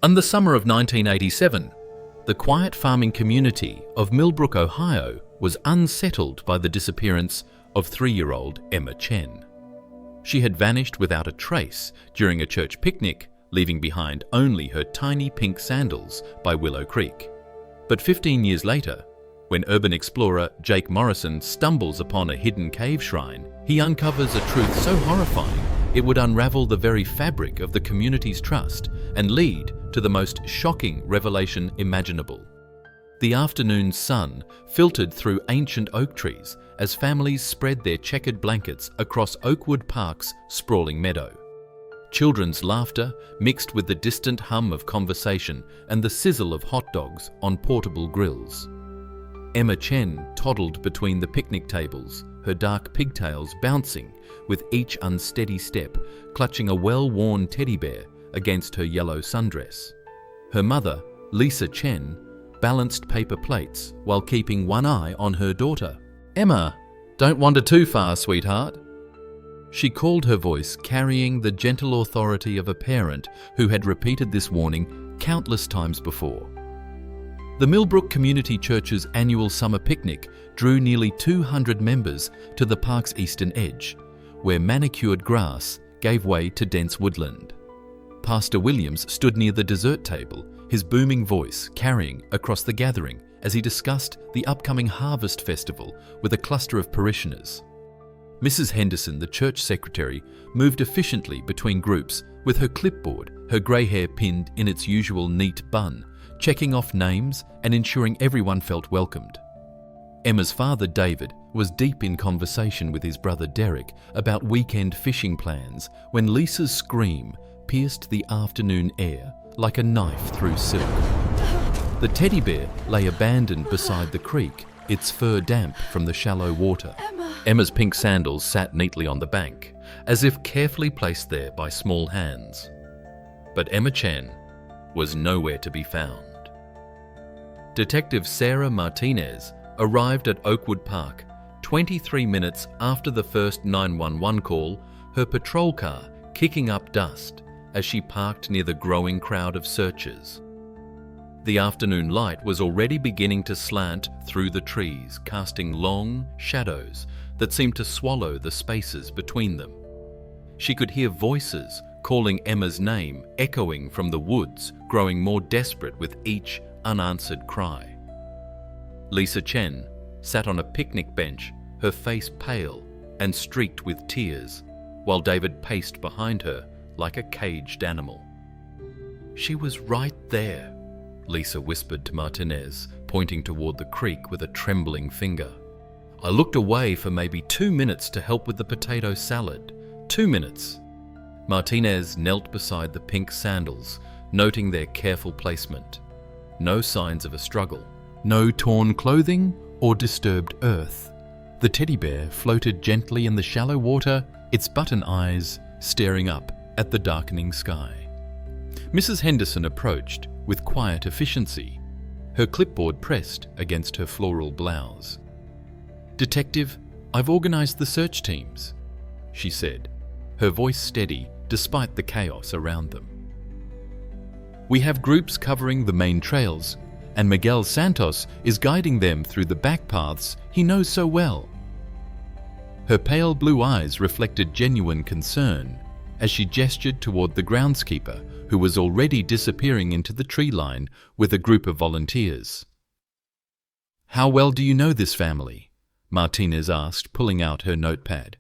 In the summer of 1987, the quiet farming community of Millbrook, Ohio, was unsettled by the disappearance of 3-year-old Emma Chen. She had vanished without a trace during a church picnic, leaving behind only her tiny pink sandals by Willow Creek. But 15 years later, when urban explorer Jake Morrison stumbles upon a hidden cave shrine, he uncovers a truth so horrifying it would unravel the very fabric of the community's trust and lead to the most shocking revelation imaginable. The afternoon sun filtered through ancient oak trees as families spread their checkered blankets across Oakwood Park's sprawling meadow. Children's laughter mixed with the distant hum of conversation and the sizzle of hot dogs on portable grills. Emma Chen toddled between the picnic tables, her dark pigtails bouncing with each unsteady step, clutching a well-worn teddy bear against her yellow sundress. Her mother, Lisa Chen, balanced paper plates while keeping one eye on her daughter. "Emma, don't wander too far, sweetheart." She called, her voice carrying the gentle authority of a parent who had repeated this warning countless times before. The Millbrook Community Church's annual summer picnic drew nearly 200 members to the park's eastern edge, where manicured grass gave way to dense woodland. Pastor Williams stood near the dessert table, his booming voice carrying across the gathering as he discussed the upcoming harvest festival with a cluster of parishioners. Mrs. Henderson, the church secretary, moved efficiently between groups with her clipboard, her grey hair pinned in its usual neat bun, checking off names and ensuring everyone felt welcomed. Emma's father, David, was deep in conversation with his brother Derek about weekend fishing plans when Lisa's scream pierced the afternoon air like a knife through silk. The teddy bear lay abandoned beside the creek, its fur damp from the shallow water. Emma's pink sandals sat neatly on the bank, as if carefully placed there by small hands. But Emma Chen was nowhere to be found. Detective Sarah Martinez arrived at Oakwood Park 23 minutes after the first 911 call, her patrol car kicking up dust as she parked near the growing crowd of searchers. The afternoon light was already beginning to slant through the trees, casting long shadows that seemed to swallow the spaces between them. She could hear voices calling Emma's name echoing from the woods, growing more desperate with each unanswered cry. Lisa Chen sat on a picnic bench, her face pale and streaked with tears, while David paced behind her like a caged animal. "She was right there," Lisa whispered to Martinez, pointing toward the creek with a trembling finger. "I looked away for maybe 2 minutes to help with the potato salad. 2 minutes." Martinez knelt beside the pink sandals, noting their careful placement. No signs of a struggle. No torn clothing or disturbed earth. The teddy bear floated gently in the shallow water, its button eyes staring up at the darkening sky. Mrs. Henderson approached with quiet efficiency, her clipboard pressed against her floral blouse. "Detective, I've organized the search teams," she said, her voice steady despite the chaos around them. "We have groups covering the main trails, and Miguel Santos is guiding them through the back paths he knows so well." Her pale blue eyes reflected genuine concern as she gestured toward the groundskeeper, who was already disappearing into the tree line with a group of volunteers. "How well do you know this family?" Martinez asked, pulling out her notepad.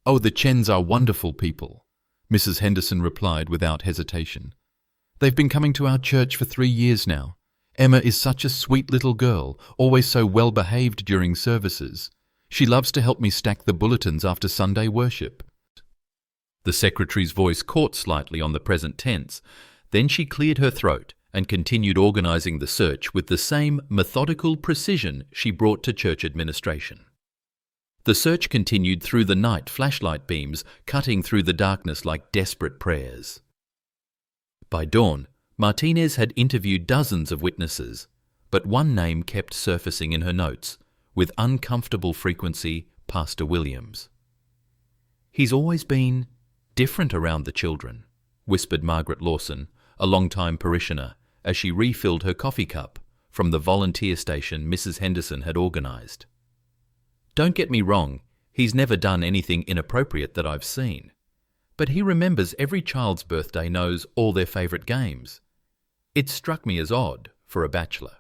"Oh, the Chens are wonderful people," Mrs. Henderson replied without hesitation. "They've been coming to our church for 3 years now. Emma is such a sweet little girl, always so well behaved during services. She loves to help me stack the bulletins after Sunday worship." The secretary's voice caught slightly on the present tense. Then she cleared her throat and continued organizing the search with the same methodical precision she brought to church administration. The search continued through the night, flashlight beams cutting through the darkness like desperate prayers. By dawn, Martinez had interviewed dozens of witnesses, but one name kept surfacing in her notes, with uncomfortable frequency: Pastor Williams. "He's always been different around the children," whispered Margaret Lawson, a longtime parishioner, as she refilled her coffee cup from the volunteer station Mrs. Henderson had organised. "Don't get me wrong, he's never done anything inappropriate that I've seen. But he remembers every child's birthday, knows all their favourite games. It struck me as odd for a bachelor."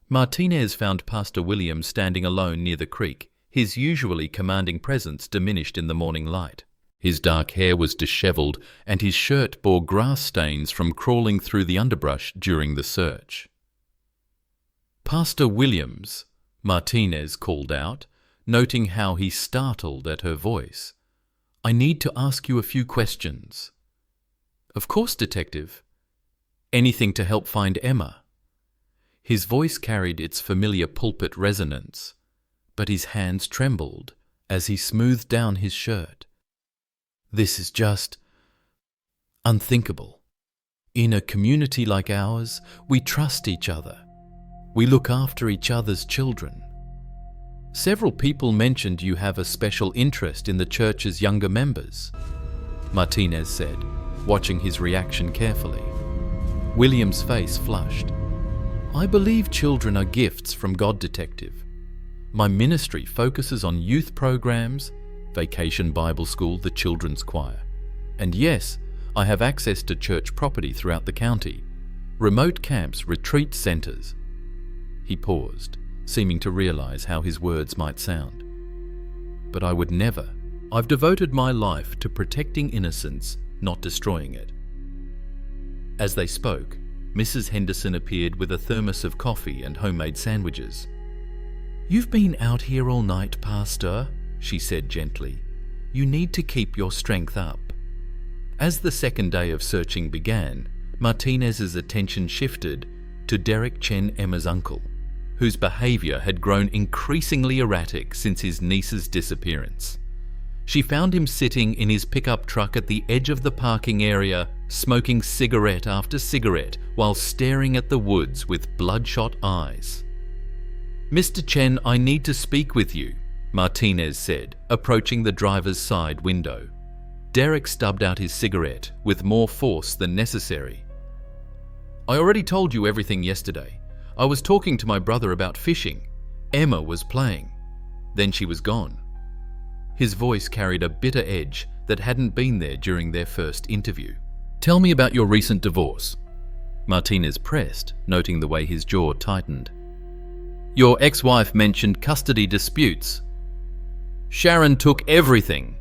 Martinez found Pastor William standing alone near the creek, his usually commanding presence diminished in the morning light. His dark hair was dishevelled and his shirt bore grass stains from crawling through the underbrush during the search. "Pastor Williams," Martinez called out, noting how he startled at her voice. "I need to ask you a few questions." "Of course, Detective." "Anything to help find Emma?" His voice carried its familiar pulpit resonance, but his hands trembled as he smoothed down his shirt. "This is just unthinkable. In a community like ours, we trust each other. We look after each other's children. Several people mentioned you have a special interest in the church's younger members," Martinez said, watching his reaction carefully. William's face flushed. "I believe children are gifts from God, Detective. My ministry focuses on youth programs, Vacation Bible School, the Children's Choir. And yes, I have access to church property throughout the county, remote camps, retreat centres." He paused, seeming to realise how his words might sound. "But I would never. I've devoted my life to protecting innocence, not destroying it." As they spoke, Mrs. Henderson appeared with a thermos of coffee and homemade sandwiches. "You've been out here all night, Pastor," she said gently. "You need to keep your strength up." As the second day of searching began, Martinez's attention shifted to Derek Chen, Emma's uncle, whose behaviour had grown increasingly erratic since his niece's disappearance. She found him sitting in his pickup truck at the edge of the parking area, smoking cigarette after cigarette while staring at the woods with bloodshot eyes. "Mr. Chen, I need to speak with you," Martinez said, approaching the driver's side window. Derek stubbed out his cigarette with more force than necessary. "I already told you everything yesterday. I was talking to my brother about fishing. Emma was playing. Then she was gone." His voice carried a bitter edge that hadn't been there during their first interview. "Tell me about your recent divorce," Martinez pressed, noting the way his jaw tightened. "Your ex-wife mentioned custody disputes." "Sharon took everything."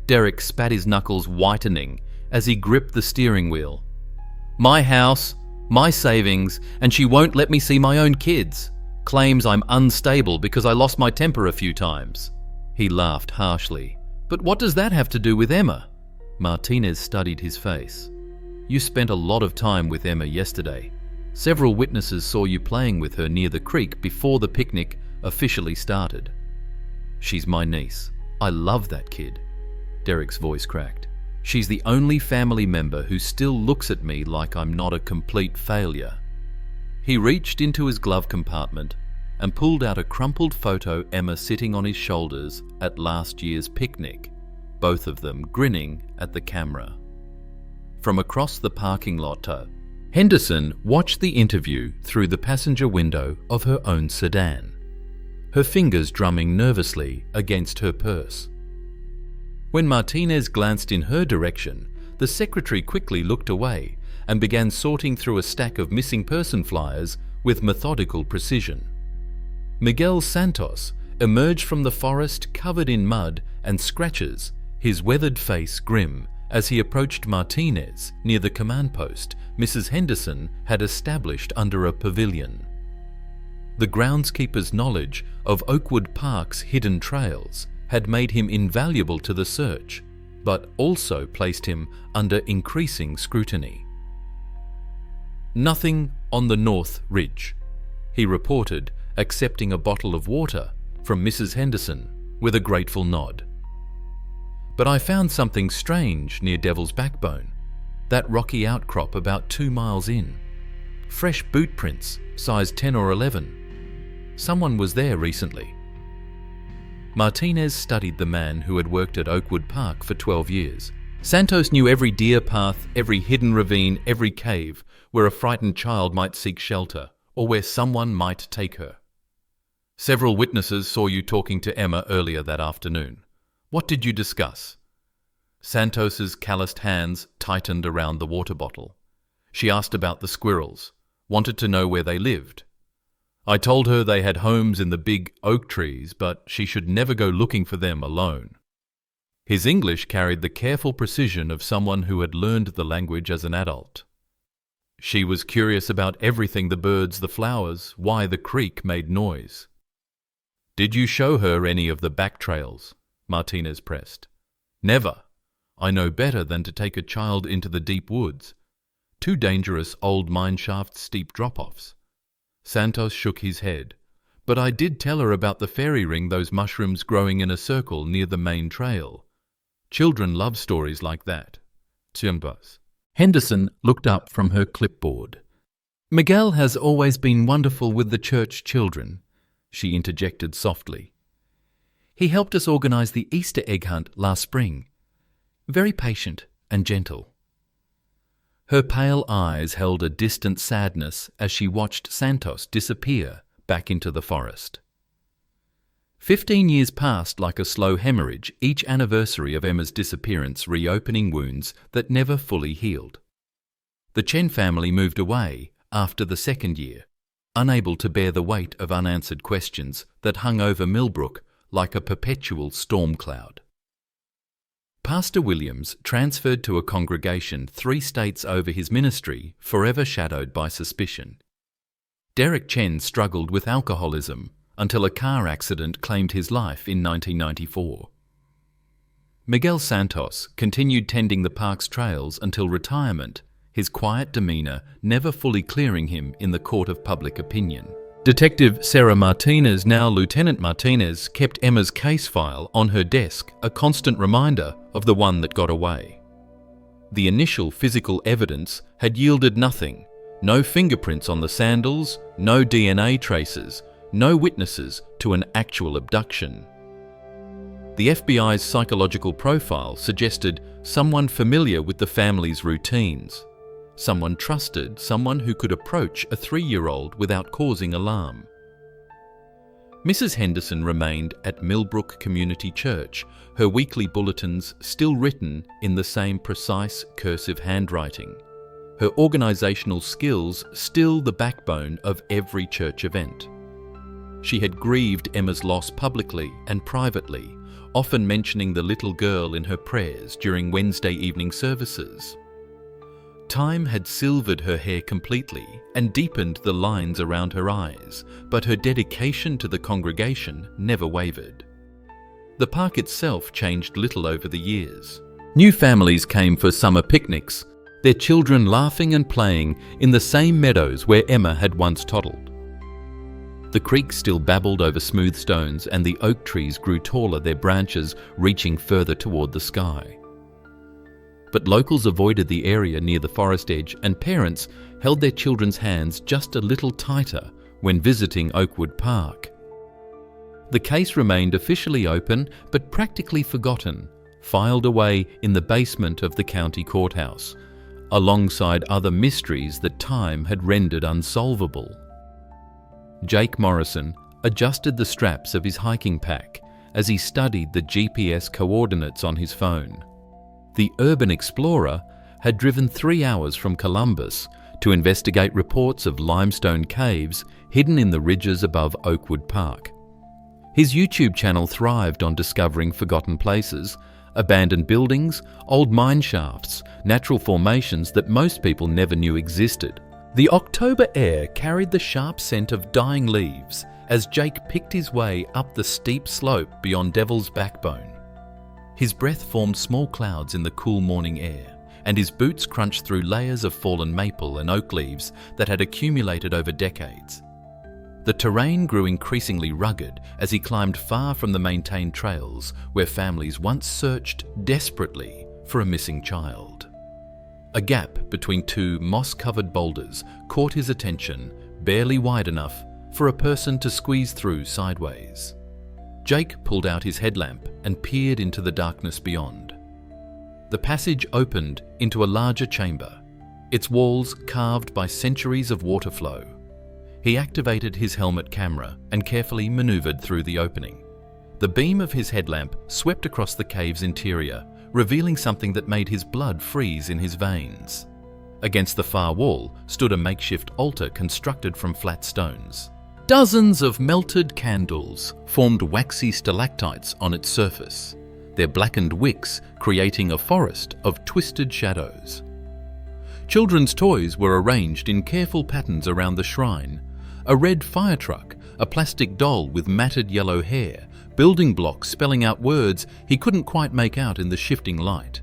Derek spat his knuckles whitening as he gripped the steering wheel. "My house, my savings, and she won't let me see my own kids. Claims I'm unstable because I lost my temper a few times." He laughed harshly. "But what does that have to do with Emma?" Martinez studied his face. "You spent a lot of time with Emma yesterday. Several witnesses saw you playing with her near the creek before the picnic officially started." "She's my niece. I love that kid." Derek's voice cracked. "She's the only family member who still looks at me like I'm not a complete failure." He reached into his glove compartment and pulled out a crumpled photo Emma sitting on his shoulders at last year's picnic, both of them grinning at the camera. From across the parking lot, Henderson watched the interview through the passenger window of her own sedan, her fingers drumming nervously against her purse. When Martinez glanced in her direction, the secretary quickly looked away and began sorting through a stack of missing person flyers with methodical precision. Miguel Santos emerged from the forest covered in mud and scratches, his weathered face grim, as he approached Martinez near the command post Mrs. Henderson had established under a pavilion. The groundskeeper's knowledge of Oakwood Park's hidden trails had made him invaluable to the search, but also placed him under increasing scrutiny. "Nothing on the North Ridge," he reported, accepting a bottle of water from Mrs. Henderson with a grateful nod. "But I found something strange near Devil's Backbone, that rocky outcrop about 2 miles in. Fresh boot prints, size 10 or 11. Someone was there recently." Martinez studied the man who had worked at Oakwood Park for 12 years, Santos knew every deer path, every hidden ravine, every cave where a frightened child might seek shelter or where someone might take her. Several witnesses saw you talking to Emma earlier that afternoon. What did you discuss? Santos's calloused hands tightened around the water bottle. She asked about the squirrels, wanted to know where they lived. I told her they had homes in the big oak trees, but she should never go looking for them alone. His English carried the careful precision of someone who had learned the language as an adult. She was curious about everything: the birds, the flowers, why the creek made noise. Did you show her any of the back trails? Martinez pressed. Never. I know better than to take a child into the deep woods. Too dangerous old mineshaft steep drop-offs. Santos shook his head. But I did tell her about the fairy ring, those mushrooms growing in a circle near the main trail. Children love stories like that. Timbas. Henderson looked up from her clipboard. Miguel has always been wonderful with the church children, she interjected softly. He helped us organize the Easter egg hunt last spring. Very patient and gentle. Her pale eyes held a distant sadness as she watched Santos disappear back into the forest. 15 years passed like a slow hemorrhage, each anniversary of Emma's disappearance reopening wounds that never fully healed. The Chen family moved away after the second year, unable to bear the weight of unanswered questions that hung over Millbrook like a perpetual storm cloud. Pastor Williams transferred to a congregation 3 states over his ministry, forever shadowed by suspicion. Derek Chen struggled with alcoholism until a car accident claimed his life in 1994. Miguel Santos continued tending the park's trails until retirement, his quiet demeanour never fully clearing him in the court of public opinion. Detective Sarah Martinez, now Lieutenant Martinez, kept Emma's case file on her desk, a constant reminder of the one that got away. The initial physical evidence had yielded nothing: no fingerprints on the sandals, no DNA traces, no witnesses to an actual abduction. The FBI's psychological profile suggested someone familiar with the family's routines, someone trusted, someone who could approach a 3-year-old without causing alarm. Mrs. Henderson remained at Millbrook Community Church, her weekly bulletins still written in the same precise cursive handwriting, her organisational skills still the backbone of every church event. She had grieved Emma's loss publicly and privately, often mentioning the little girl in her prayers during Wednesday evening services. Time had silvered her hair completely and deepened the lines around her eyes, but her dedication to the congregation never wavered. The park itself changed little over the years. New families came for summer picnics, their children laughing and playing in the same meadows where Emma had once toddled. The creek still babbled over smooth stones, and the oak trees grew taller, their branches reaching further toward the sky. But locals avoided the area near the forest edge, and parents held their children's hands just a little tighter when visiting Oakwood Park. The case remained officially open but practically forgotten, filed away in the basement of the county courthouse, alongside other mysteries that time had rendered unsolvable. Jake Morrison adjusted the straps of his hiking pack as he studied the GPS coordinates on his phone. The urban explorer had driven 3 hours from Columbus to investigate reports of limestone caves hidden in the ridges above Oakwood Park. His YouTube channel thrived on discovering forgotten places, abandoned buildings, old mine shafts, natural formations that most people never knew existed. The October air carried the sharp scent of dying leaves as Jake picked his way up the steep slope beyond Devil's Backbone. His breath formed small clouds in the cool morning air, and his boots crunched through layers of fallen maple and oak leaves that had accumulated over decades. The terrain grew increasingly rugged as he climbed far from the maintained trails where families once searched desperately for a missing child. A gap between 2 moss-covered boulders caught his attention, barely wide enough for a person to squeeze through sideways. Jake pulled out his headlamp and peered into the darkness beyond. The passage opened into a larger chamber, its walls carved by centuries of water flow. He activated his helmet camera and carefully maneuvered through the opening. The beam of his headlamp swept across the cave's interior, revealing something that made his blood freeze in his veins. Against the far wall stood a makeshift altar constructed from flat stones. Dozens of melted candles formed waxy stalactites on its surface, their blackened wicks creating a forest of twisted shadows. Children's toys were arranged in careful patterns around the shrine. A red fire truck, a plastic doll with matted yellow hair, building blocks spelling out words he couldn't quite make out in the shifting light.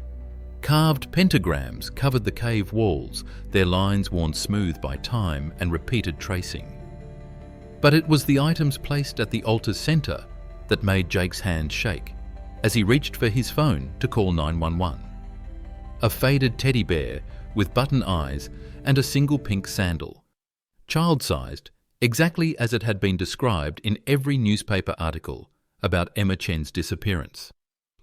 Carved pentagrams covered the cave walls, their lines worn smooth by time and repeated tracing. But it was the items placed at the altar's center that made Jake's hand shake as he reached for his phone to call 911. A faded teddy bear with button eyes and a single pink sandal. Child-sized, exactly as it had been described in every newspaper article about Emma Chen's disappearance.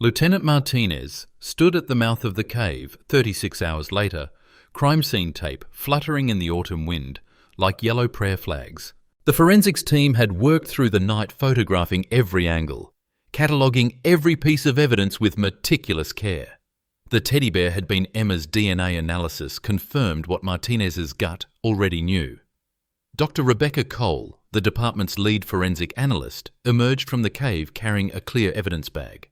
Lieutenant Martinez stood at the mouth of the cave 36 hours later, crime scene tape fluttering in the autumn wind like yellow prayer flags. The forensics team had worked through the night photographing every angle, cataloguing every piece of evidence with meticulous care. The teddy bear had been Emma's DNA analysis confirmed what Martinez's gut already knew. Dr. Rebecca Cole, the department's lead forensic analyst, emerged from the cave carrying a clear evidence bag.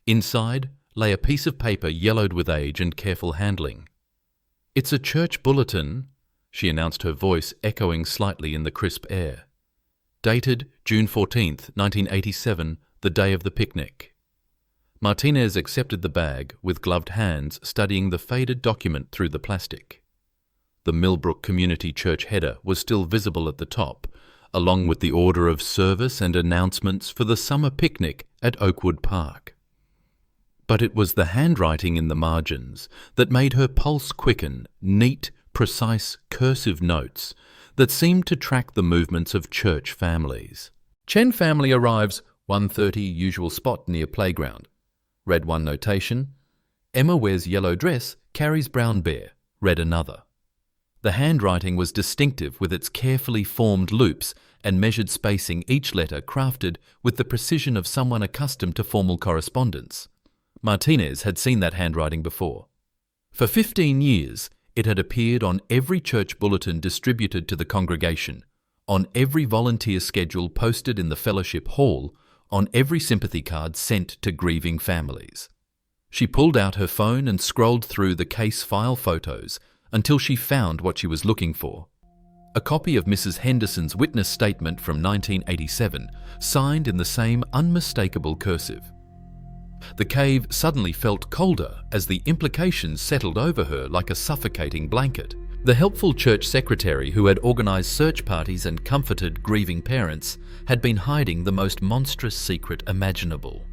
Inside lay a piece of paper yellowed with age and careful handling. "It's a church bulletin," she announced, her voice echoing slightly in the crisp air. "Dated June 14th, 1987, the day of the picnic." Martinez accepted the bag with gloved hands, studying the faded document through the plastic. The Millbrook Community Church header was still visible at the top, along with the order of service and announcements for the summer picnic at Oakwood Park. But it was the handwriting in the margins that made her pulse quicken, neat, precise, cursive notes that seemed to track the movements of church families. "Chen family arrives 1:30 usual spot near playground," read one notation. "Emma wears yellow dress, carries brown bear," read another. The handwriting was distinctive with its carefully formed loops and measured spacing, each letter crafted with the precision of someone accustomed to formal correspondence. Martinez had seen that handwriting before. For 15 years, it had appeared on every church bulletin distributed to the congregation, on every volunteer schedule posted in the fellowship hall, on every sympathy card sent to grieving families. She pulled out her phone and scrolled through the case file photos until she found what she was looking for. A copy of Mrs. Henderson's witness statement from 1987, signed in the same unmistakable cursive. The cave suddenly felt colder as the implications settled over her like a suffocating blanket. The helpful church secretary who had organised search parties and comforted grieving parents had been hiding the most monstrous secret imaginable.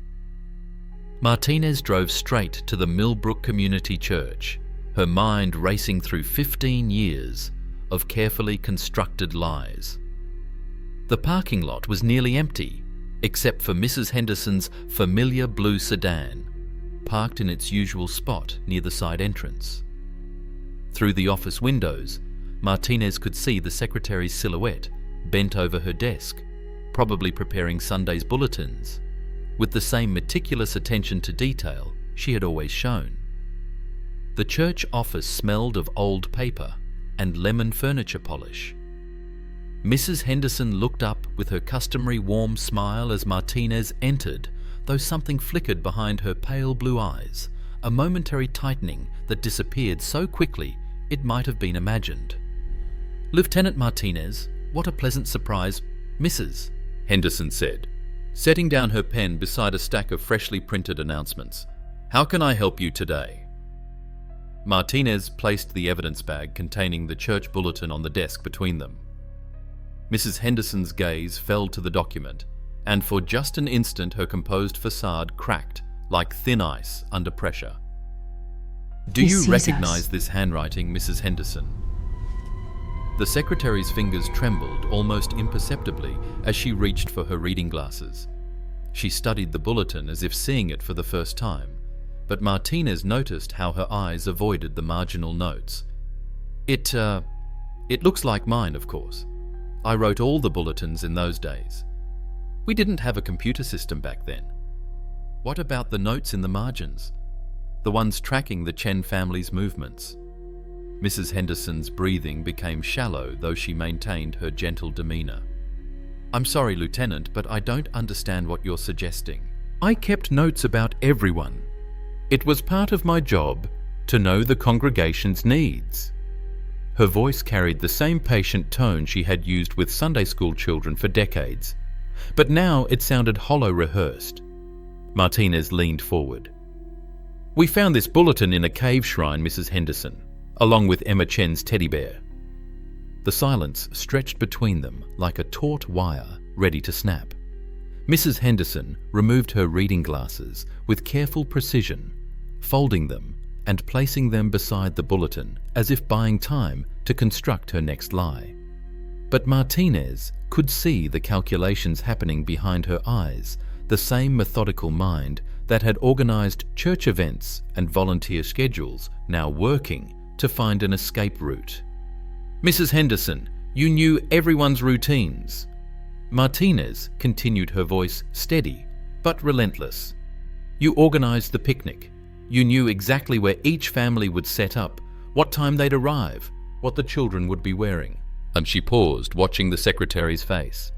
Martinez drove straight to the Millbrook Community Church, her mind racing through 15 years of carefully constructed lies. The parking lot was nearly empty, except for Mrs. Henderson's familiar blue sedan, parked in its usual spot near the side entrance. Through the office windows, Martinez could see the secretary's silhouette bent over her desk, probably preparing Sunday's bulletins, with the same meticulous attention to detail she had always shown. The church office smelled of old paper and lemon furniture polish. Mrs. Henderson looked up with her customary warm smile as Martinez entered, though something flickered behind her pale blue eyes, a momentary tightening that disappeared so quickly it might have been imagined. "Lieutenant Martinez, what a pleasant surprise, Mrs." Henderson said, setting down her pen beside a stack of freshly printed announcements. "How can I help you today?" Martinez placed the evidence bag containing the church bulletin on the desk between them. Mrs. Henderson's gaze fell to the document, and for just an instant her composed facade cracked like thin ice under pressure. "Do you recognize this handwriting, Mrs. Henderson?" The secretary's fingers trembled almost imperceptibly as she reached for her reading glasses. She studied the bulletin as if seeing it for the first time, but Martinez noticed how her eyes avoided the marginal notes. It looks like mine, of course. I wrote all the bulletins in those days. We didn't have a computer system back then. What about the notes in the margins? The ones tracking the Chen family's movements? Mrs. Henderson's breathing became shallow, though she maintained her gentle demeanor. I'm sorry, Lieutenant, but I don't understand what you're suggesting. I kept notes about everyone. It was part of my job to know the congregation's needs. Her voice carried the same patient tone she had used with Sunday school children for decades, but now it sounded hollow rehearsed. Martinez leaned forward. We found this bulletin in a cave shrine, Mrs. Henderson, along with Emma Chen's teddy bear. The silence stretched between them like a taut wire ready to snap. Mrs. Henderson removed her reading glasses with careful precision, folding them and placing them beside the bulletin as if buying time to construct her next lie. But Martinez could see the calculations happening behind her eyes, the same methodical mind that had organized church events and volunteer schedules now working to find an escape route. Mrs. Henderson, you knew everyone's routines. Martinez continued, her voice steady but relentless. You organized the picnic. You knew exactly where each family would set up, what time they'd arrive, what the children would be wearing. And she paused, watching the secretary's face.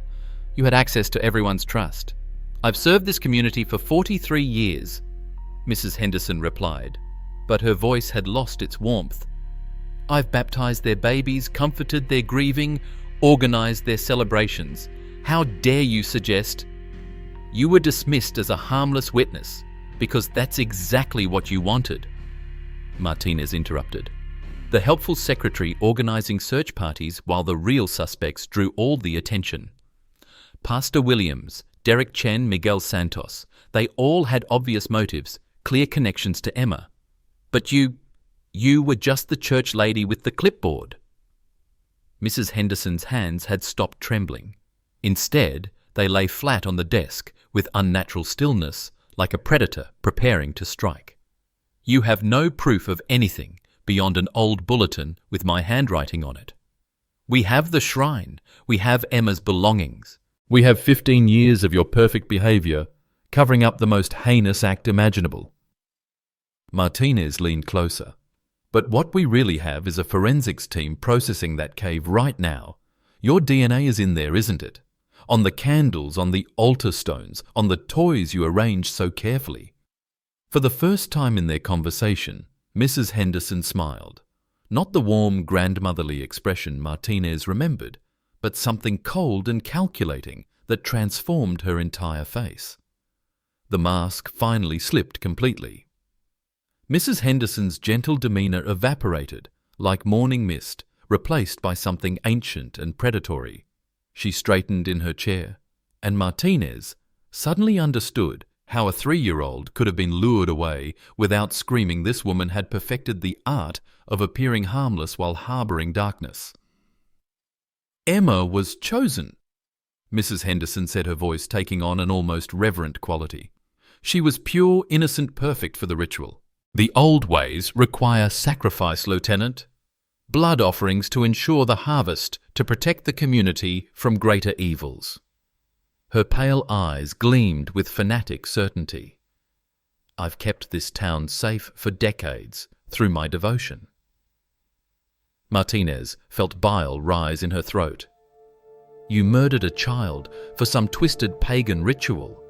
You had access to everyone's trust. I've served this community for 43 years, Mrs. Henderson replied, but her voice had lost its warmth. I've baptized their babies, comforted their grieving, organized their celebrations. How dare you suggest? You were dismissed as a harmless witness because that's exactly what you wanted. Martinez interrupted. The helpful secretary organizing search parties while the real suspects drew all the attention. Pastor Williams, Derek Chen, Miguel Santos, they all had obvious motives, clear connections to Emma. But you were just the church lady with the clipboard. Mrs. Henderson's hands had stopped trembling. Instead, they lay flat on the desk with unnatural stillness, like a predator preparing to strike. You have no proof of anything beyond an old bulletin with my handwriting on it. We have the shrine. We have Emma's belongings. We have 15 years of your perfect behavior, covering up the most heinous act imaginable. Martinez leaned closer. But what we really have is a forensics team processing that cave right now. Your DNA is in there, isn't it? On the candles, on the altar stones, on the toys you arranged so carefully. For the first time in their conversation, Mrs. Henderson smiled. Not the warm, grandmotherly expression Martinez remembered, but something cold and calculating that transformed her entire face. The mask finally slipped completely. Mrs. Henderson's gentle demeanor evaporated, like morning mist, replaced by something ancient and predatory. She straightened in her chair, and Martinez suddenly understood how a 3-year-old could have been lured away without screaming this woman had perfected the art of appearing harmless while harboring darkness. Emma was chosen, Mrs. Henderson said, her voice taking on an almost reverent quality. She was pure, innocent, perfect for the ritual. The old ways require sacrifice, Lieutenant. Blood offerings to ensure the harvest, to protect the community from greater evils. Her pale eyes gleamed with fanatic certainty. I've kept this town safe for decades through my devotion. Martinez felt bile rise in her throat. You murdered a child for some twisted pagan ritual.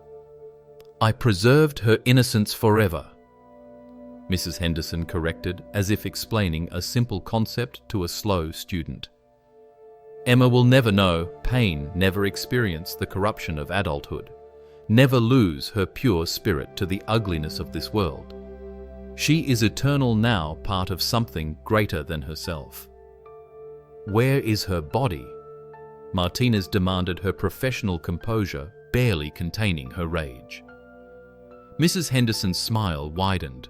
I preserved her innocence forever, Mrs. Henderson corrected, as if explaining a simple concept to a slow student. Emma will never know pain, never experience the corruption of adulthood, never lose her pure spirit to the ugliness of this world. She is eternal now, part of something greater than herself. Where is her body? Martinez demanded, her professional composure barely containing her rage. Mrs. Henderson's smile widened.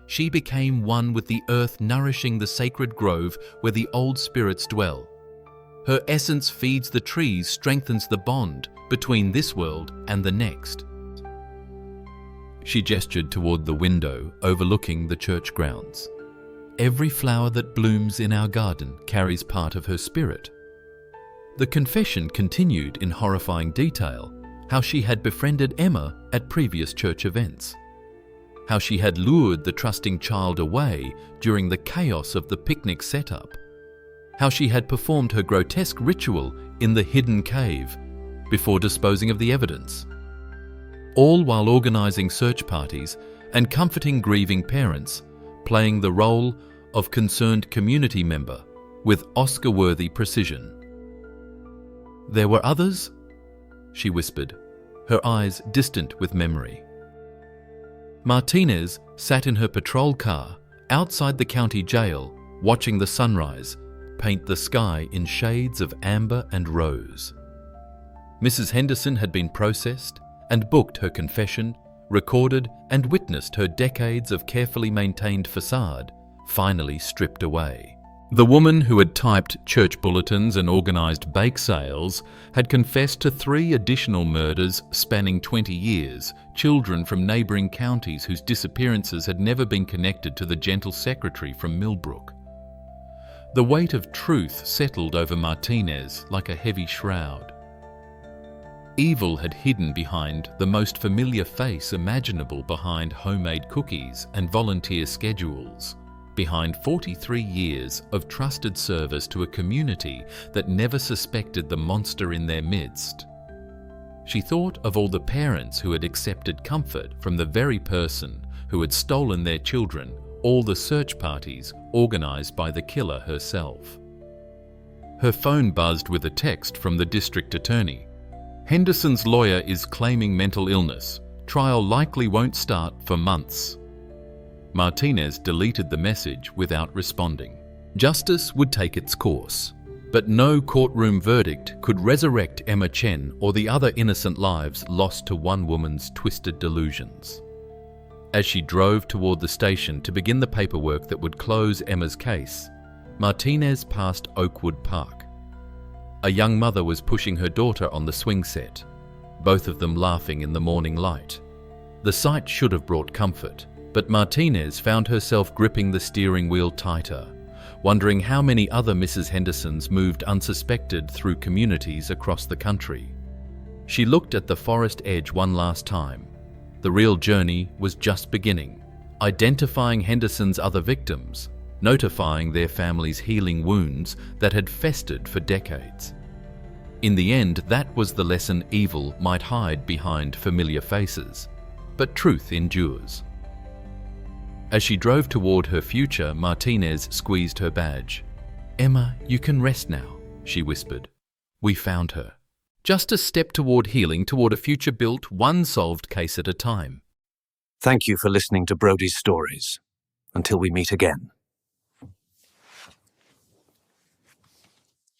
She became one with the earth, nourishing the sacred grove where the old spirits dwell. Her essence feeds the trees, strengthens the bond between this world and the next. She gestured toward the window overlooking the church grounds. Every flower that blooms in our garden carries part of her spirit. The confession continued in horrifying detail how she had befriended Emma at previous church events, how she had lured the trusting child away during the chaos of the picnic setup, how she had performed her grotesque ritual in the hidden cave before disposing of the evidence, all while organizing search parties and comforting grieving parents, playing the role of concerned community member with Oscar-worthy precision. "There were others?" she whispered, her eyes distant with memory. Martinez sat in her patrol car outside the county jail, watching the sunrise paint the sky in shades of amber and rose. Mrs. Henderson had been processed and booked her confession, recorded and witnessed her decades of carefully maintained facade finally stripped away. The woman who had typed church bulletins and organized bake sales had confessed to 3 additional murders spanning 20 years, children from neighboring counties whose disappearances had never been connected to the gentle secretary from Millbrook. The weight of truth settled over Martinez like a heavy shroud. Evil had hidden behind the most familiar face imaginable, behind homemade cookies and volunteer schedules, behind 43 years of trusted service to a community that never suspected the monster in their midst. She thought of all the parents who had accepted comfort from the very person who had stolen their children, all the search parties organized by the killer herself. Her phone buzzed with a text from the district attorney. "Henderson's lawyer is claiming mental illness. Trial likely won't start for months." Martinez deleted the message without responding. Justice would take its course, but no courtroom verdict could resurrect Emma Chen or the other innocent lives lost to one woman's twisted delusions. As she drove toward the station to begin the paperwork that would close Emma's case, Martinez passed Oakwood Park. A young mother was pushing her daughter on the swing set, both of them laughing in the morning light. The sight should have brought comfort, but Martinez found herself gripping the steering wheel tighter, wondering how many other Mrs. Hendersons moved unsuspected through communities across the country. She looked at the forest edge one last time. The real journey was just beginning, identifying Henderson's other victims, notifying their families' healing wounds that had festered for decades. In the end, that was the lesson: evil might hide behind familiar faces, but truth endures. As she drove toward her future, Martinez squeezed her badge. "Emma, you can rest now," she whispered. "We found her." Just a step toward healing, toward a future built one solved case at a time. Thank you for listening to Brody's Stories. Until we meet again.